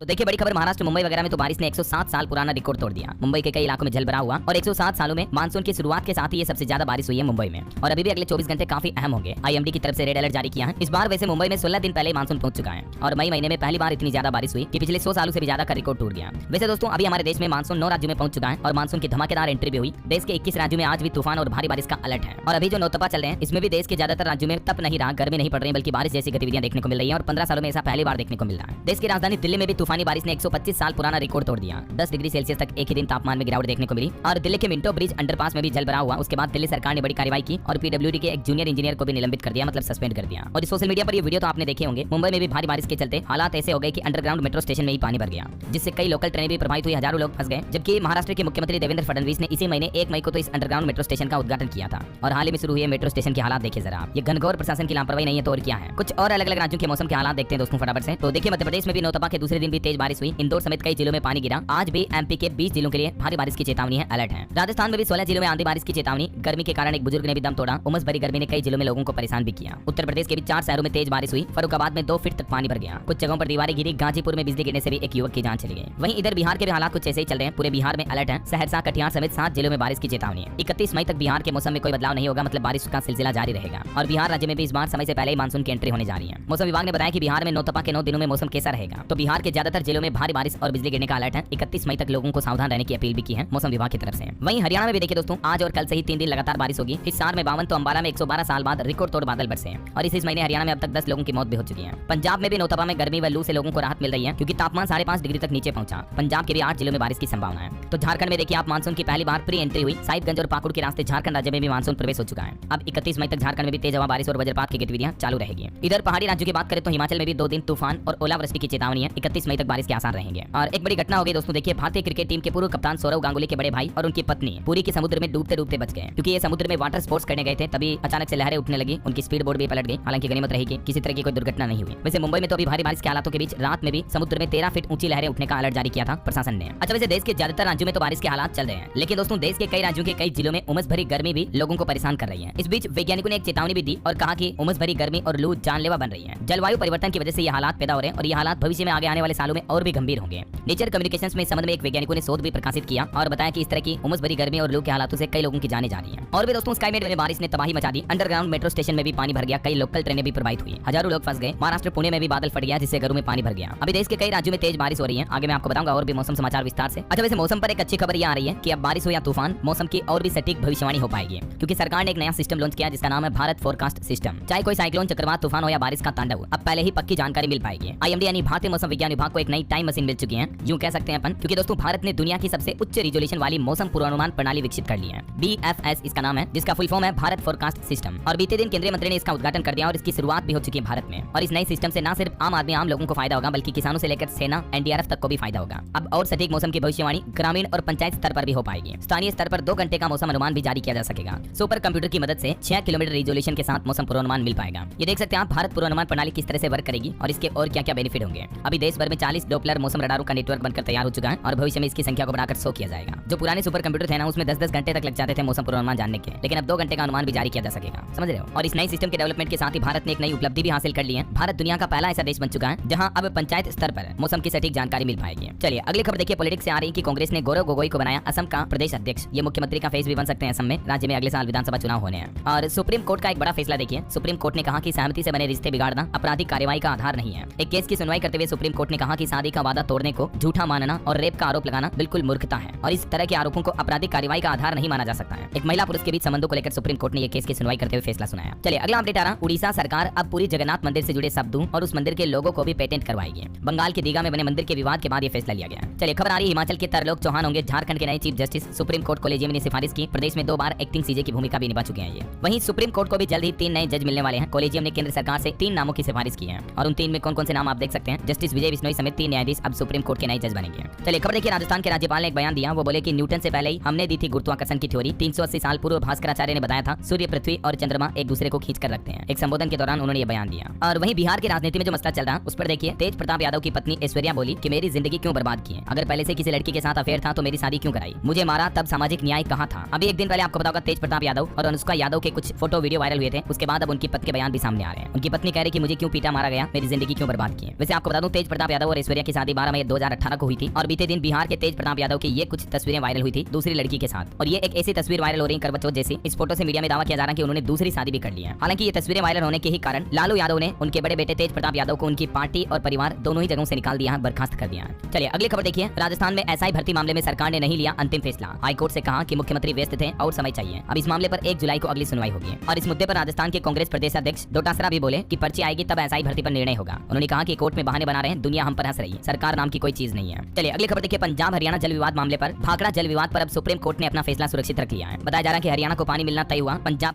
तो देखिए बड़ी खबर, महाराष्ट्र मुंबई वगैरह में तो बारिश ने 107 साल पुराना रिकॉर्ड तोड़ दिया। मुंबई के कई इलाकों में जलभराव हुआ और 107 सालों में मानसून की शुरुआत के साथ ही ये सबसे ज्यादा बारिश हुई है मुंबई में। और अभी भी अगले 24 घंटे काफी अहम होंगे। आईएमडी की तरफ से रेड अलर्ट जारी किया है। इस बार वैसे मुंबई में 16 दिन पहले मानसून पहुंच चुका है और मई महीने में पहली बार इतनी ज्यादा बारिश हुई कि पिछले 100 सालों से भी ज्यादा का रिकॉर्ड टूट गया। वैसे दोस्तों अभी हमारे देश में मानसून 9 राज्यों में पहुंच चुका है और मानसून की धमाकेदार एंट्री भी हुई। देश के 21 राज्यों में आज भी तूफान और भारी बारिश का अलर्ट है। और अभी जो नौतपा चल रहे हैं इसमें भी देश के ज्यादातर राज्यों में तप नहीं रहा, गर्मी नहीं पड़ रही, बल्कि बारिश जैसी गतिविधियां देखने को मिल रही है और 15 सालों में ऐसा पहली बार देखने को मिल रहा है। देश की राजधानी दिल्ली में भी तूफानी बारिश ने 125 साल पुराना रिकॉर्ड तोड़ दिया। 10 डिग्री सेल्सियस तक एक ही दिन तापमान में गिरावट देखने को मिली और दिल्ली के मिंटो ब्रिज अंडरपास में भी जलभराव हुआ। उसके बाद दिल्ली सरकार ने बड़ी कार्रवाई की और पीडब्ल्यूडी के एक जूनियर इंजीनियर को भी निलंबित कर दिया, मतलब सस्पेंड कर दिया। और सोशल मीडिया पर ये वीडियो तो आपने देखे होंगे। मुंबई में भी भारी बारिश के चलते हालात ऐसे हो गए कि अंडरग्राउंड मेट्रो स्टेशन में ही पानी भर गया, जिससे कई लोकल ट्रेनें भी प्रभावित हुई, हजारों लोग फंस गए। जबकि महाराष्ट्र के मुख्यमंत्री देवेंद्र फडणवीस ने इसी महीने 1 मई को तो इस अंडरग्राउंड मेट्रो स्टेशन का उद्घाटन किया था। और हाल ही में शुरू हुए मेट्रो स्टेशन के हालात देखिए जरा। ये घनघोर प्रशासन की लापरवाही नहीं है तो और क्या है। कुछ और अलग अलग राज्यों के मौसम के हालात देखते हैं दोस्तों फटाफट से। तो देखिए मध्य प्रदेश में भी नौतपा के दूसरे दिन भी तेज बारिश हुई। इंदौर समेत कई जिलों में पानी गिरा। आज भी एमपी के 20 जिलों के लिए भारी बारिश की चेतावनी है, अलर्ट है। राजस्थान में भी 16 जिलों में आंधी बारिश की चेतावनी। गर्मी के कारण एक बुजुर्ग ने भी दम तोड़ा। उमस भरी गर्मी ने कई जिलों में लोगों को परेशान भी किया। उत्तर प्रदेश के भी 4 शहरों में तेज बारिश हुई। फर्रुखाबाद में 2 फीट तक पानी भर गया। कुछ जगहों पर दीवारें गिरी। गाजीपुर में बिजली गिरने से भी एक युवक की जान चली गई। वहीं इधर बिहार के भी हालात कुछ ऐसे ही चल रहे हैं। पूरे बिहार में अलर्ट है। सहरसा, कटिहार समेत 7 जिलों में बारिश की चेतावनी है। 31 मई तक बिहार के मौसम में कोई बदलाव नहीं होगा, मतलब बारिश का सिलसिला जारी रहेगा। और बिहार राज्य में भी इस बार समय से पहले ही मानसून की एंट्री होने जा रही है। मौसम विभाग ने बताया कि बिहार में नौतपा के 9 दिनों में मौसम कैसा रहेगा। तो बिहार के ज्यादातर जिलों में भारी बारिश और बिजली गिरने का अलर्ट है। 31 मई तक लोगों को सावधान रहने की अपील भी की है मौसम विभाग की तरफ से। वहीं हरियाणा में भी देखिए दोस्तों, आज और कल से ही 3 दिन लगातार बारिश होगी। हिसार में 52 तो अंबाला में 112 साल बाद रिकॉर्ड तोड़ बादल बरसे हैं। और इस महीने हरियाणा में अब तक 10 लोगों की मौत भी हो चुकी है। पंजाब में भी नौतपा में गर्मी व लू से लोगों को राहत मिल रही है, क्योंकि तापमान 5.5 डिग्री तक नीचे पहुंचा। पंजाब के भी 8 जिलों में बारिश की संभावना है। तो झारखंड में देखिए आप मानसून की पहली बार प्री एंट्री हुई। साहिबगंज और पाकुड़ के रास्ते झारखंड राज्य में भी मानसून प्रवेश हो चुका है। अब 31 मई तक झारखंड में भी तेज हवा, बारिश और वज्रपात की गतिविधियां चालू रहेगी। इधर पहाड़ी राज्यों की बात करें तो हिमाचल में भी 2 दिन तूफान और ओलावृष्टि की चेतावनी है। 31 मई तक बारिश के आसार रहेंगे। और एक बड़ी घटना हो गई दोस्तों, देखिए भारतीय क्रिकेट टीम के पूर्व कप्तान सौरव गांगुली के बड़े भाई और उनकी पत्नी पुरी के समुद्र में डूबते डूबते बच गए, क्योंकि ये समुद्र में वाटर स्पोर्ट्स करने गए थे। तभी अचानक से लहरें उठने लगी, उनकी स्पीड बोट भी पलट गई। हालांकि गनीमत रही कि किसी तरह की कोई दुर्घटना नहीं हुई। वैसे मुंबई में तो अभी भारी बारिश के हालातों के बीच रात में भी समुद्र में 13 फीट ऊंची लहरें उठने का अलर्ट जारी किया था प्रशासन ने। अच्छा, वैसे देश के ज्यादातर राज्यों में तो बारिश के हालात चल रहे हैं, लेकिन दोस्तों देश के कई राज्यों के कई जिलों में उमस भरी गर्मी भी लोगों को परेशान कर रही है। इस बीच वैज्ञानिकों ने एक चेतावनी भी दी और कहा कि उमस भरी गर्मी और लू जानलेवा बन रही है। जलवायु परिवर्तन की वजह से ये हालात पैदा हो रहे हैं और ये हालात भविष्य में आगे आने वाले सालों में और भी गंभीर होंगे। नेचर कम्युनिकेशंस में इस संबंध में एक वैज्ञानिकों ने शोध भी प्रकाशित किया और बताया कि इस तरह की उमस भरी गर्मी और लू के हालातों से कई लोगों की जाने जा रही है। और भी दोस्तों स्काईमेट में बारिश ने तबाही मचा दी। अंडरग्राउंड मेट्रो स्टेशन में भी पानी भर गया। कई लोकल ट्रेनें भी प्रभावित हुई। हजारों लोग फंस गए। महाराष्ट्र पुणे में भी बादल फट गया, जिससे घरों में पानी भर गया। अभी देश के कई राज्यों में तेज बारिश हो रही है। आगे मैं आपको बताऊंगा और भी मौसम समाचार विस्तार से। अच्छा, वैसे मौसम पर एक अच्छी खबर ये आ रही है कि अब बारिश हो या तूफान, मौसम की और भी सटीक भविष्यवाणी हो पाएगी, क्योंकि सरकार ने एक नया सिस्टम लॉन्च किया जिसका नाम है भारत फोरकास्ट सिस्टम। चाहे कोई साइक्लोन, चक्रवात, तूफान हो या बारिश का तांडव, अब पहले ही पक्की जानकारी मिल पाएगी। आईएमडी यानी भारतीय मौसम विज्ञान विभाग को एक नई टाइम मशीन मिल चुकी है, यूं कह सकते हैं अपन, क्योंकि दोस्तों भारत ने दुनिया की सबसे उच्च रिजोल्यूशन वाली मौसम पूर्वानुमान प्रणाली विकसित कर ली है। BFS इसका नाम है, जिसका फुल फॉर्म है भारत फोरकास्ट सिस्टम। और बीते दिन केंद्रीय मंत्री ने इसका उद्घाटन कर दिया और इसकी शुरुआत भी हो चुकी है भारत में। और इस नए सिस्टम से न सिर्फ आम आदमी, आम लोगों को फायदा होगा, बल्कि किसानों से लेकर सेना, NDRF तक को भी फायदा होगा। अब और सटीक मौसम की भविष्यवाणी ग्रामीण और पंचायत स्तर पर भी हो पाएगी। स्थानीय स्तर पर 2 घंटे का मौसम अनुमान भी जारी किया जा सकेगा। सुपर कंप्यूटर की मदद से 6 किलोमीटर रिजोल्यूशन के साथ मौसम पूर्वानुमान मिल पाएगा। ये देख सकते हैं आप भारत पूर्वानुमान प्रणाली किस तरह से वर्क करेगी और इसके और क्या क्या बेनिफिट होंगे। अभी देश भर में 40 डॉपलर मौसम रडारों का नेटवर्क बनकर तैयार हो चुका है और भविष्य में इसकी संख्या को बढ़ाकर 100 किया जाएगा। जो पुराने सुपर कंप्यूटर थे ना, उसमें 10-10 घंटे तक लग जाते थे मौसम पूर्वानुमान जानने के, लेकिन अब 2 घंटे का अनुमान भी जारी किया जा सकेगा। समझ रहे हो। और इस नई सिस्टम के डेवलपमेंट के साथ ही भारत ने एक नई उपलब्धि भी हासिल कर ली है। भारत दुनिया का पहला ऐसा देश बन चुका है जहां अब पंचायत स्तर पर मौसम की सटीक जानकारी मिल पाएगी। चलिए अगली खबर देखिए, पॉलिटिक्स से आ रही है कि कांग्रेस ने गौरव गोगोई को बनाया असम का प्रदेश अध्यक्ष। ये मुख्यमंत्री का फेस भी बन सकते हैं असम में। राज्य में अगले साल विधानसभा चुनाव होने हैं। और सुप्रीम कोर्ट का एक बड़ा फैसला देखिए। सुप्रीम कोर्ट ने कहा कि सहमति से बने रिश्ते बिगाड़ना आपराधिक कार्रवाई का आधार नहीं है। एक केस की सुनवाई करते हुए सुप्रीम कोर्ट ने कहा कि शादी का वादा तोड़ने को झूठा मानना और रेप का आरोप लगाना बिल्कुल मूर्खता है और इस तरह के आरोपों को आपराधिक कार्रवाई का आधार नहीं माना जा सकता है। एक महिला पुरुष के बीच संबंधों को लेकर सुप्रीम कोर्ट ने यह केस की सुनवाई करते हुए फैसला सुनाया। चलिए अगला अपडेट आ रहा। उड़ीसा सरकार अब पूरी जगन्नाथ मंदिर से जुड़े शब्दों और उस मंदिर के लोगों को भी पेटेंट करवाएगी। बंगाल के दीघा में बने मंदिर के विवाद के बाद यह फैसला लिया गया। चलिए खबर आ रही है, हिमाचल के तरलोक चौहान होंगे झारखंड के नए chief justice. Supreme court collegium ने सिफारिश की। प्रदेश में 2 बार एक्टिंग सीजे की भूमिका भी निभा चुके हैं ये। वहीं सुप्रीम कोर्ट को भी जल्द ही 3 नए जज मिलने वाले हैं। कॉलेजियम ने केंद्र सरकार से 3 नामों की सिफारिश की है और उन 3 में कौन-कौन से नाम आप देख सकते हैं। जस्टिस विजय बिश्नोई समेत 3 न्यायाधीश अब सुप्रीम कोर्ट के नए जज बनेंगे। चलिए खबर देखिए, राजस्थान के राज्यपाल ने एक बयान दिया। वो बोले कि न्यूटन से पहले ही हमने दी थी गुरुत्वाकर्षण की थ्योरी। 380 साल पूर्व भास्कराचार्य ने बताया था सूर्य, पृथ्वी और चंद्रमा एक दूसरे को खींच कर रखते हैं। एक संबोधन के दौरान उन्होंने ये बयान दिया। और वहीं बिहार की राजनीति में जो मसला चल रहा उस पर देखिए, तेज प्रताप यादव की पत्नी ऐश्वर्या बोली कि मेरी जिंदगी क्यों बर्बाद की है। अगर पहले से किसी लड़की के साथ अफेयर था तो मेरी शादी क्यों कराई। मुझे मारा तब सामाजिक न्याय कहाँ था। अभी एक दिन पहले आपको बताऊंगा तेज प्रताप यादव और अनुष्का यादव के कुछ फोटो वीडियो वायरल हुए थे। उसके बाद अब उनकी पत्नी के बयान भी सामने आ रहे हैं। उनकी पत्नी कह रही कि मुझे क्यों पीटा मारा गया, मेरी जिंदगी क्यों बर्बाद की है। वैसे आपको बता दूं तेज प्रताप यादव यादव और ऐश्वर्या की शादी 12 मई 2018 को हुई थी और बीते दिन बिहार के तेज प्रताप यादव की ये कुछ तस्वीरें वायरल हुई थी दूसरी लड़की के साथ। और ये एक ऐसी तस्वीर वायरल हो रही करवा चौथ जैसी। इस फोटो से मीडिया में दावा किया जा रहा है कि उन्होंने दूसरी शादी भी कर ली है। हालांकि ये तस्वीरें वायरल होने के ही कारण लालू यादव ने उनके बड़े बेटे तेज प्रताप यादव को उनकी पार्टी और परिवार दोनों ही जगहों से निकाल दिया है, बर्खास्त कर दिया है। चलिए अगली खबर देखिए। राजस्थान में एसआई भर्ती मामले में सरकार ने नहीं लिया अंतिम फैसला। हाईकोर्ट से कहा कि मुख्यमंत्री व्यस्त थे और समय चाहिए। अब इस मामले पर 1 जुलाई को अगली सुनवाई होगी और इस मुद्दे पर राजस्थान के कांग्रेस प्रदेश अध्यक्ष डोटासरा भी बोले कि पर्ची आएगी तब एसआई भर्ती पर निर्णय होगा। उन्होंने कहा कि कोर्ट में बहाने बना रहे हैं, दुनिया हम पर हंस रही है, सरकार नाम की कोई चीज नहीं है। चलिए अगली खबर देखिए। पंजाब हरियाणा जल विवाद मामले पर भाखड़ा जल विवाद पर अब सुप्रीम कोर्ट ने अपना फैसला सुरक्षित रख लिया है। बताया जा रहा है कि हरियाणा को पानी मिलना तय हुआ। पंजाब